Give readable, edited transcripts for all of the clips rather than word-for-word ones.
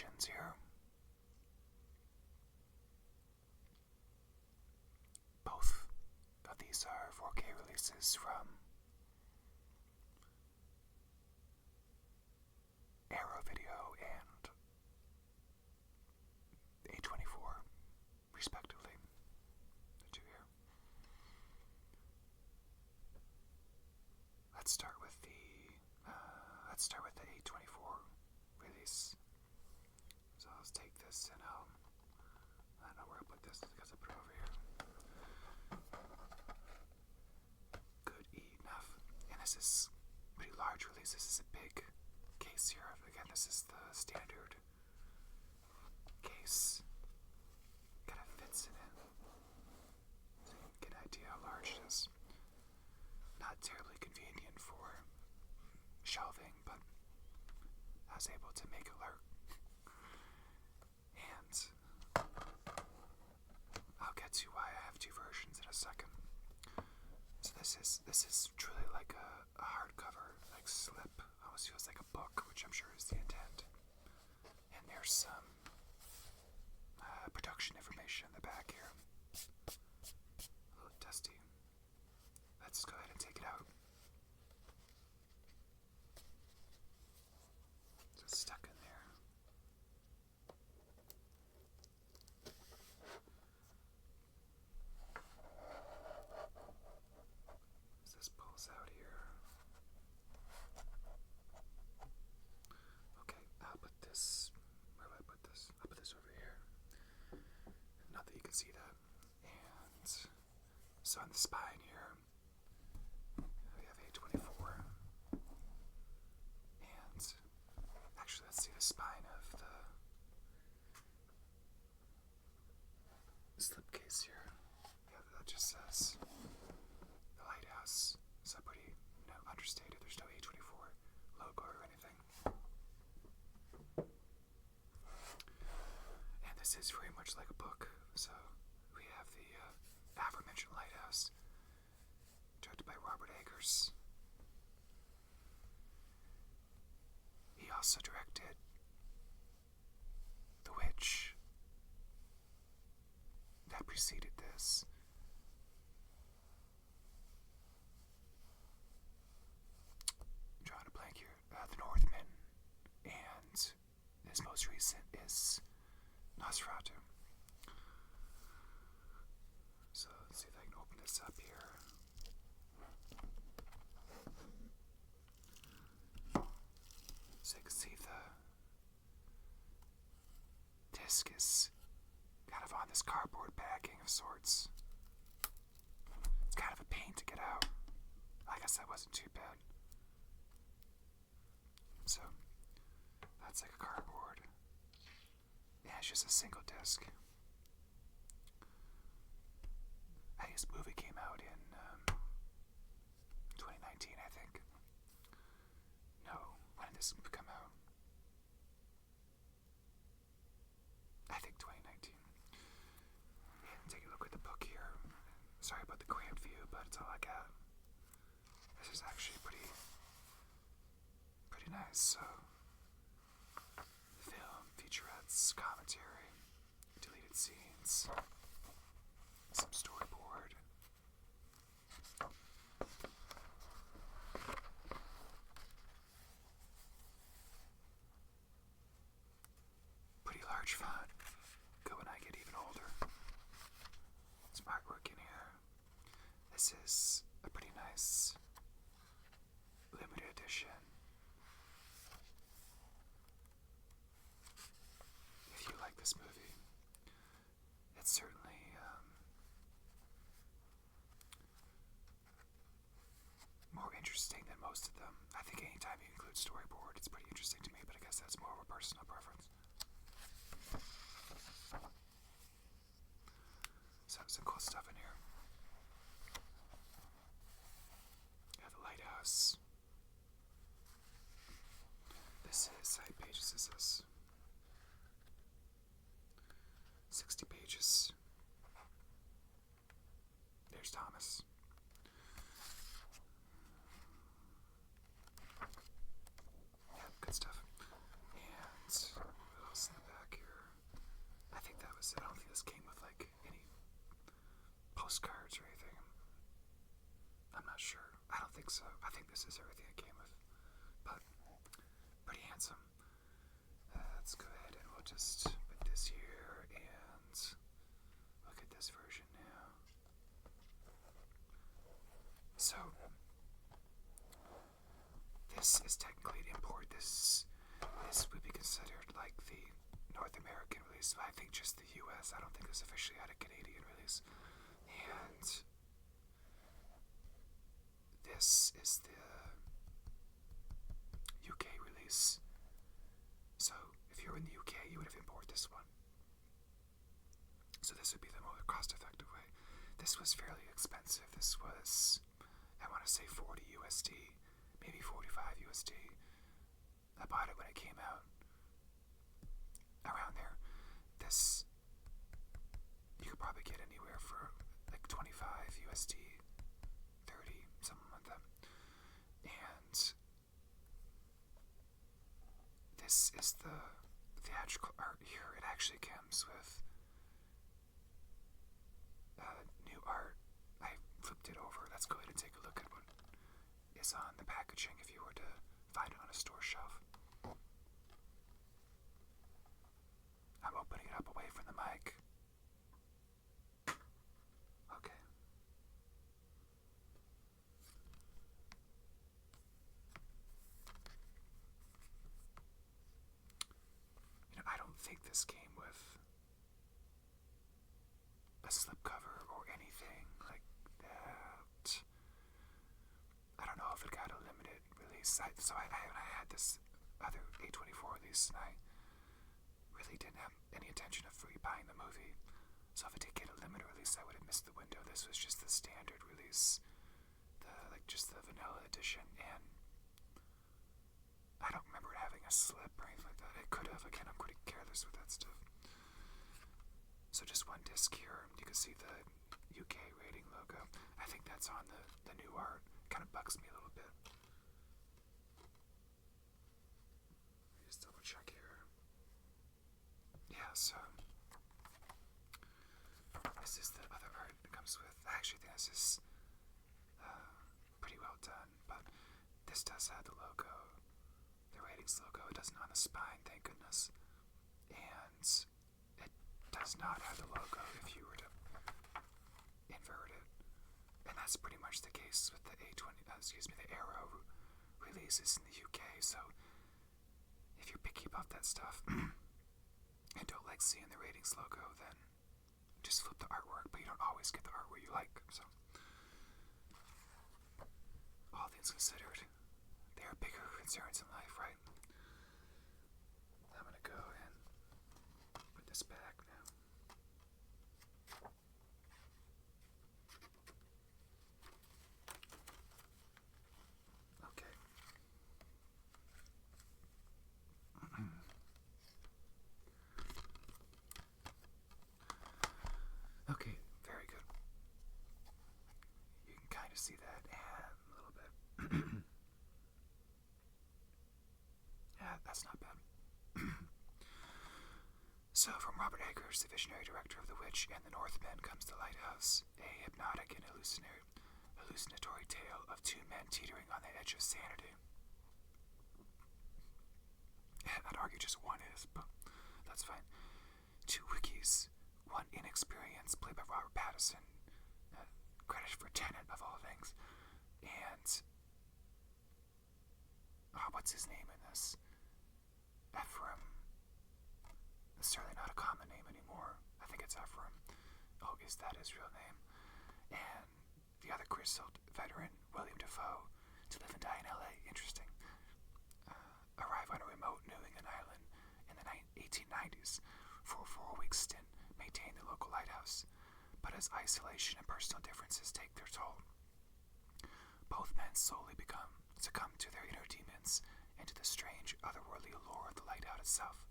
editions here. Both of these are 4K releases from Arrow Video and A24, respectively. The two here. Let's start with the A24 release. So I'll take this and I don't know where I put this because I put it over here. Good enough. And this is a pretty large release. This is a big case here. Again, this is the standard case. Kind of fits in it. So you can get an idea how large it is. Not terribly convenient for shelving, but I was able to make it work. And I'll get to why I have two versions in a second. So this is truly like a hardcover, like slip. Almost feels like a book, which I'm sure is the intent. And there's some production information in the back here. A little dusty. Let's go ahead and take it out. So it's stuck in there. So this pulls out here. Okay, I'll put this. Where do I put this? I'll put this over here. Not that you can see that. And so on the spine here, we have A24. And actually, let's see the spine of the slipcase here. Yeah, that just says the Lighthouse. So pretty, understated. There's no A24 logo or anything. And this is very much like a book. So we have the aforementioned Lighthouse, directed by Robert Eggers. He also directed The Witch that preceded this. I'm drawing a blank here. The Northman, and his most recent is Nosferatu. So let's see if I can open this up here. So you can see the disc is kind of on this cardboard backing of sorts. It's kind of a pain to get out. I guess that wasn't too bad. So that's like a cardboard. Yeah, it's just a single disc. I think this movie came out in 2019, I think. No, when did this come out? I think 2019. Yeah, take a look at the book here. Sorry about the cramped view, but it's all I got. This is actually pretty nice. So, film, featurettes, commentary, deleted scenes, some storyboard. Pretty large font. Good when I get even older. Some artwork in here. This is a pretty nice limited edition. If you like this movie, it's certainly more interesting than most of them. I think anytime you include storyboard, it's pretty interesting to me, but I guess that's more of a personal preference. So some cool stuff in here. You have the Lighthouse. This is, how many pages is this? 60 pages. There's Thomas. Yeah, good stuff. And what else in postcards or anything. I'm not sure. I don't think so. I think this is everything it came with. But pretty handsome. Let's go ahead and we'll just put this here and look at this version now. So, this is technically an import. This would be considered like the North American release. I think just the US. I don't think this officially had a Canadian release. And this is the UK release. So if you're in the UK, you would have imported this one. So this would be the more cost-effective way. This was fairly expensive. This was, I want to say 40 USD, maybe 45 USD. I bought it when it came out. Around there. This, you could probably get anywhere for like 25 USD, 30, something like that. And this is the theatrical art here. It actually comes with new art. I flipped it over. Let's go ahead and take a look at what is on the packaging if you were to find it on a store shelf. I'm opening it up away from the mic. Okay. I don't think this came with a slipcover or anything like that. I don't know if it got a limited release. I had this other A24 release, and I really didn't have any intention of buying the movie. So if it did get a limited release, I would have missed the window. This was just the standard release, just the vanilla edition, and I don't remember it having a slip or anything like that. It could have. Again, I'm pretty careless with that stuff. So just one disc here. You can see the UK rating logo. I think that's on the new art. Kind of bugs me a little bit. Let me just double check here. Yeah, so this is the other art that comes with. I actually think this is pretty well done, but this does have the logo, the ratings logo. It doesn't on the spine, thank goodness. And it does not have the logo if you were to invert it. And that's pretty much the case with the the Arrow releases in the UK. So if you're picky about that stuff and don't like seeing the ratings logo, then just flip the artwork, but you don't always get the artwork you like. So all things considered, there are bigger concerns in life, right? I'm gonna go and put this back now. Okay. Okay, very good. You can kind of see that and a little bit. Yeah, that's not bad. So, from Robert Eggers, the visionary director of The Witch and The Northman, comes The Lighthouse, a hypnotic and hallucinatory tale of two men teetering on the edge of sanity. And I'd argue just one is, but that's fine. Two wikis, one inexperienced, played by Robert Pattinson, credit for Tenet of all things, and what's his name in this? Ephraim. It's certainly not a common name anymore. I think it's Ephraim. Oh, is that his real name? And the other grizzled veteran, William Dafoe, to live and die in LA. Interesting. Arrive on a remote New England island in the 1890s for a 4-week stint, maintain the local lighthouse. But as isolation and personal differences take their toll, both men slowly succumb to their inner demons and to the strange, otherworldly allure of the lighthouse itself.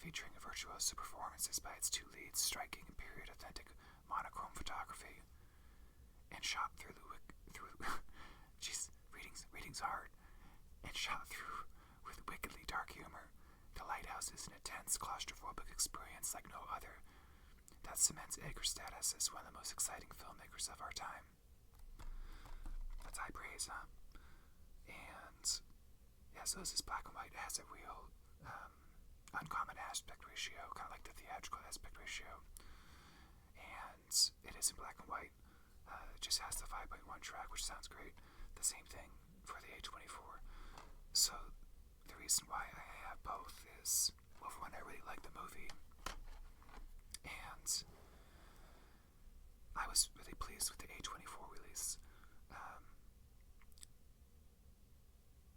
Featuring a virtuoso performances by its two leads, striking and period authentic monochrome photography, and shot through reading's hard, and shot through with wickedly dark humor. The Lighthouse is an intense claustrophobic experience like no other that cements Edgar status as one of the most exciting filmmakers of our time. That's high praise, huh? And yeah, so this is black and white. It has a real uncommon aspect ratio, kind of like the theatrical aspect ratio. And it is in black and white. It just has the 5.1 track, which sounds great. The same thing for the A24. So the reason why I have both is, well, for one, I really like the movie. And I was really pleased with the A24 release.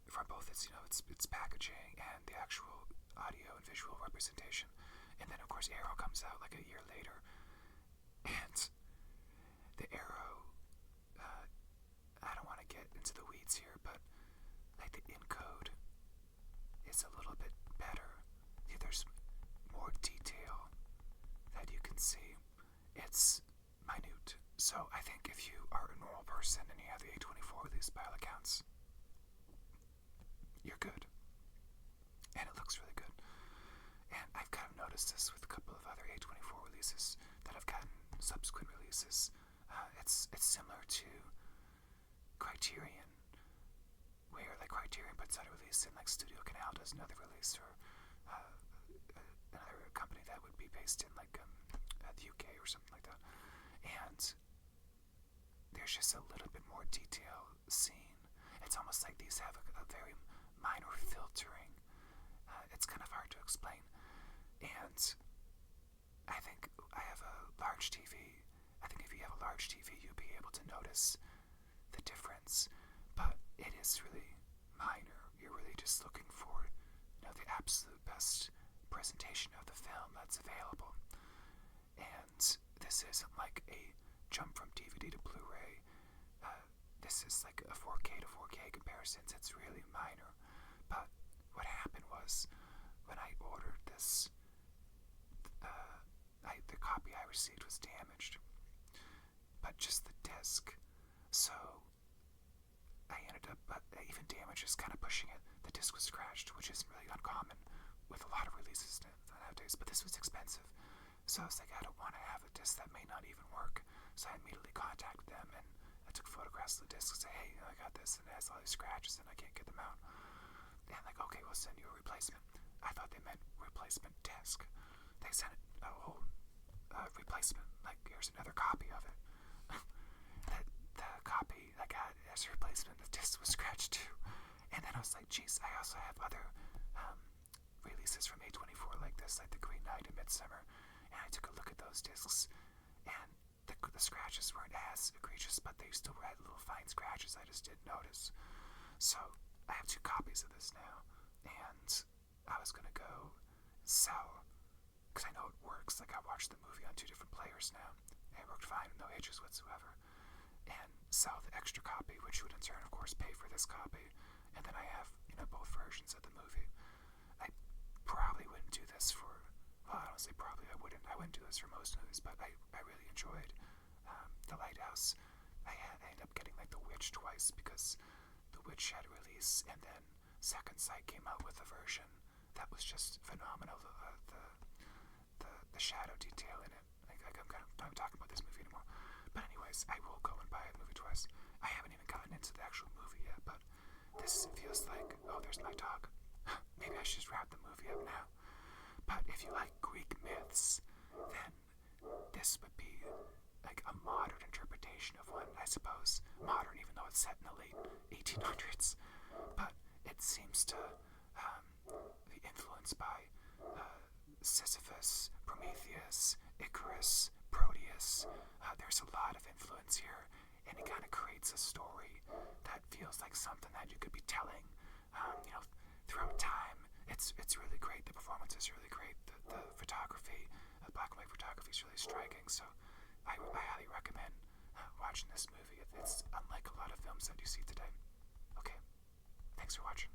From both its, its packaging and the actual audio and visual representation. And then, of course, Arrow comes out like a year later. And the Arrow, I don't want to get into the weeds here, but like the encode is a little bit better. There's more detail that you can see. It's minute. So I think if you are a normal person and you have the A24 release by all accounts, you're good. And it looks really good. And I've kind of noticed this with a couple of other A24 releases that have gotten subsequent releases. It's similar to Criterion, where like Criterion puts out a release and like Studio Canal does another release, or another company that would be based in like the UK or something like that. And there's just a little bit more detail seen. It's almost like these have a very minor filtering. It's kind of hard to explain. And I think I have a large TV. I think if you have a large TV, you'll be able to notice the difference. But it is really minor. You're really just looking for, the absolute best presentation of the film that's available. And this isn't like a jump from DVD to Blu-ray. This is like a 4K to 4K comparisons. It's really minor. But what happened was, when I ordered this, the copy I received was damaged, but just the disc. So I ended up, but even damage is kind of pushing it. The disc was scratched, which isn't really uncommon with a lot of releases nowadays, but this was expensive. So I was like, I don't want to have a disc that may not even work. So I immediately contacted them, and I took photographs of the disc and said, hey, I got this, and it has all these scratches, and I can't get them out. And like, okay, we'll send you a replacement. I thought they meant replacement disc. They sent a whole replacement, like, here's another copy of it. the copy I got as a replacement, the disc was scratched too. And then I was like, geez, I also have other releases from A24 like this, like The Green Knight and Midsummer. And I took a look at those discs, and the scratches weren't as egregious, but they still had little fine scratches I just didn't notice. So I have 2 copies of this now, and I was going to go sell, because I know it works. Like, I watched the movie on 2 different players now, and it worked fine, no hitches whatsoever. And sell the extra copy, which would in turn, of course, pay for this copy. And then I have, both versions of the movie. I probably wouldn't do this for, well, I don't say probably, I wouldn't do this for most movies, but I really enjoyed The Lighthouse. I ended up getting, like, The Witch twice, because The Witch had a release, and then Second Sight came out with a version that was just phenomenal. The shadow detail in it. I'm not talking about this movie anymore. But anyways, I will go and buy a movie twice. I haven't even gotten into the actual movie yet, but this feels like, oh, there's my dog. Maybe I should just wrap the movie up now. But if you like Greek myths, then this would be like a modern interpretation of one, I suppose. Modern, even though it's set in the late 1800s. But it seems to be influenced by Sisyphus, Prometheus, Icarus, Proteus. There's a lot of influence here, and it kind of creates a story that feels like something that you could be telling, throughout time. It's really great. The performance is really great. The photography, black and white photography is really striking. So I highly recommend watching this movie. It's unlike a lot of films that you see today. Okay, thanks for watching.